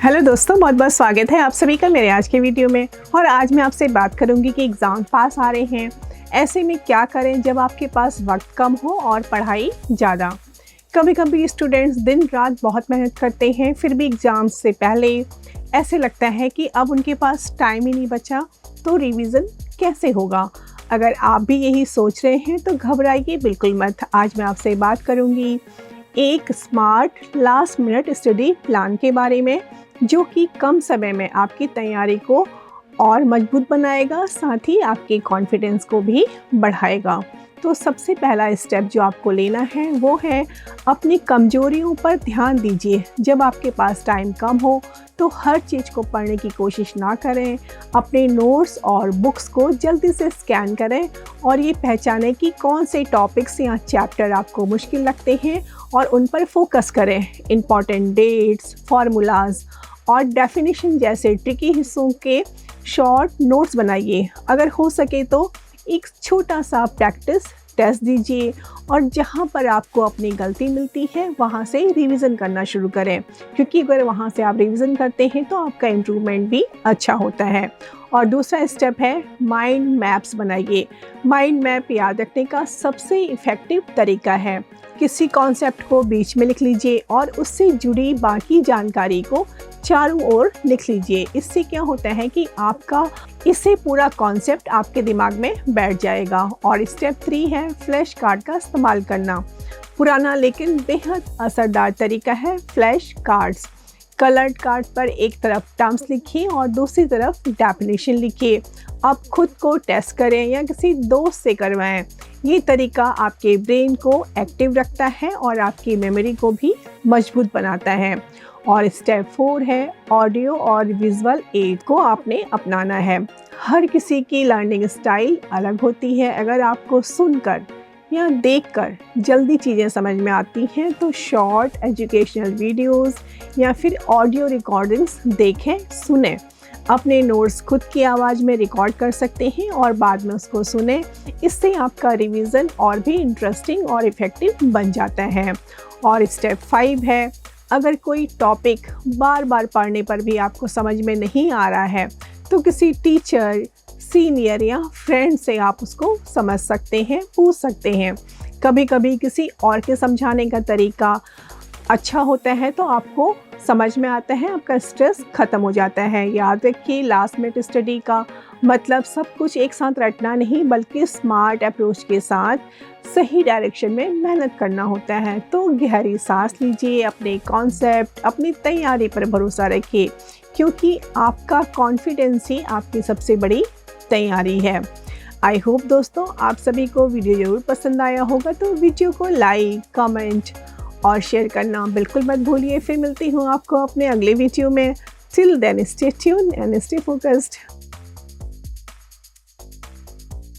Hello दोस्तों, बहुत बहुत स्वागत है आप सभी का मेरे आज के वीडियो में। और आज मैं आपसे बात करूंगी कि एग्ज़ाम पास आ रहे हैं, ऐसे में क्या करें जब आपके पास वक्त कम हो और पढ़ाई ज़्यादा। कभी कभी स्टूडेंट्स दिन रात बहुत मेहनत करते हैं, फिर भी एग्ज़ाम से पहले ऐसे लगता है कि अब उनके पास टाइम ही नहीं बचा, तो रिवीज़न कैसे होगा। अगर आप भी यही सोच रहे हैं तो घबराइए बिल्कुल मत। आज मैं आपसे बात करूँगी एक smart last minute study plan के बारे में, जो कि कम समय में आपकी तैयारी को और मजबूत बनाएगा, साथ ही आपके कॉन्फिडेंस को भी बढ़ाएगा। तो सबसे पहला स्टेप जो आपको लेना है वो है अपनी कमजोरियों पर ध्यान दीजिए। जब आपके पास टाइम कम हो तो हर चीज़ को पढ़ने की कोशिश ना करें। अपने नोट्स और बुक्स को जल्दी से स्कैन करें और ये पहचानें कि कौन से टॉपिक्स या चैप्टर आपको मुश्किल लगते हैं और उन पर फोकस करें। इम्पॉर्टेंट डेट्स, फार्मूलाज और डेफिनेशन जैसे ट्रिकी हिस्सों के शॉर्ट नोट्स बनाइए। अगर हो सके तो एक छोटा सा प्रैक्टिस टेस्ट दीजिए और जहाँ पर आपको अपनी गलती मिलती है वहाँ से रिवीजन करना शुरू करें, क्योंकि अगर वहाँ से आप रिवीजन करते हैं तो आपका इम्प्रूवमेंट भी अच्छा होता है। और दूसरा स्टेप है माइंड मैप्स बनाइए। माइंड मैप याद रखने का सबसे इफ़ेक्टिव तरीका है। किसी कॉन्सेप्ट को बीच में लिख लीजिए और उससे जुड़ी बाकी जानकारी को चारों ओर लिख लीजिए। इससे क्या होता है कि आपका इससे पूरा कॉन्सेप्ट आपके दिमाग में बैठ जाएगा। और स्टेप 3 है फ्लैश कार्ड का इस्तेमाल करना। पुराना लेकिन बेहद असरदार तरीका है फ्लैश कार्ड्स। कलर्ड कार्ड पर एक तरफ टर्म्स लिखिए और दूसरी तरफ डेफिनेशन लिखिए। आप खुद को टेस्ट करें या किसी दोस्त से करवाएं। ये तरीका आपके ब्रेन को एक्टिव रखता है और आपकी मेमोरी को भी मजबूत बनाता है। और स्टेप 4 है ऑडियो और विजुअल एड को आपने अपनाना है। हर किसी की लर्निंग स्टाइल अलग होती है। अगर आपको सुनकर या देखकर जल्दी चीज़ें समझ में आती हैं तो शॉर्ट एजुकेशनल वीडियोस या फिर ऑडियो रिकॉर्डिंग्स देखें, सुनें। अपने नोट्स खुद की आवाज़ में रिकॉर्ड कर सकते हैं और बाद में उसको सुनें। इससे आपका रिवीजन और भी इंटरेस्टिंग और इफ़ेक्टिव बन जाता है। और स्टेप 5 है अगर कोई टॉपिक बार बार पढ़ने पर भी आपको समझ में नहीं आ रहा है तो किसी टीचर, सीनियर या फ्रेंड से आप उसको समझ सकते हैं, पूछ सकते हैं। कभी कभी किसी और के समझाने का तरीका अच्छा होता है तो आपको समझ में आता है, आपका स्ट्रेस ख़त्म हो जाता है। याद रखिए लास्ट मिनट स्टडी का मतलब सब कुछ एक साथ रटना नहीं, बल्कि स्मार्ट अप्रोच के साथ सही डायरेक्शन में मेहनत करना होता है। तो गहरी सांस लीजिए, अपने कॉन्सेप्ट, अपनी तैयारी पर भरोसा रखिए, क्योंकि आपका कॉन्फिडेंस ही आपकी सबसे बड़ी तैयारी है। आई होप दोस्तों आप सभी को वीडियो ज़रूर पसंद आया होगा, तो वीडियो को लाइक, कमेंट और शेयर करना बिल्कुल मत भूलिए। फिर मिलती हूँ आपको अपने अगले वीडियो में। Till then stay tuned and stay focused.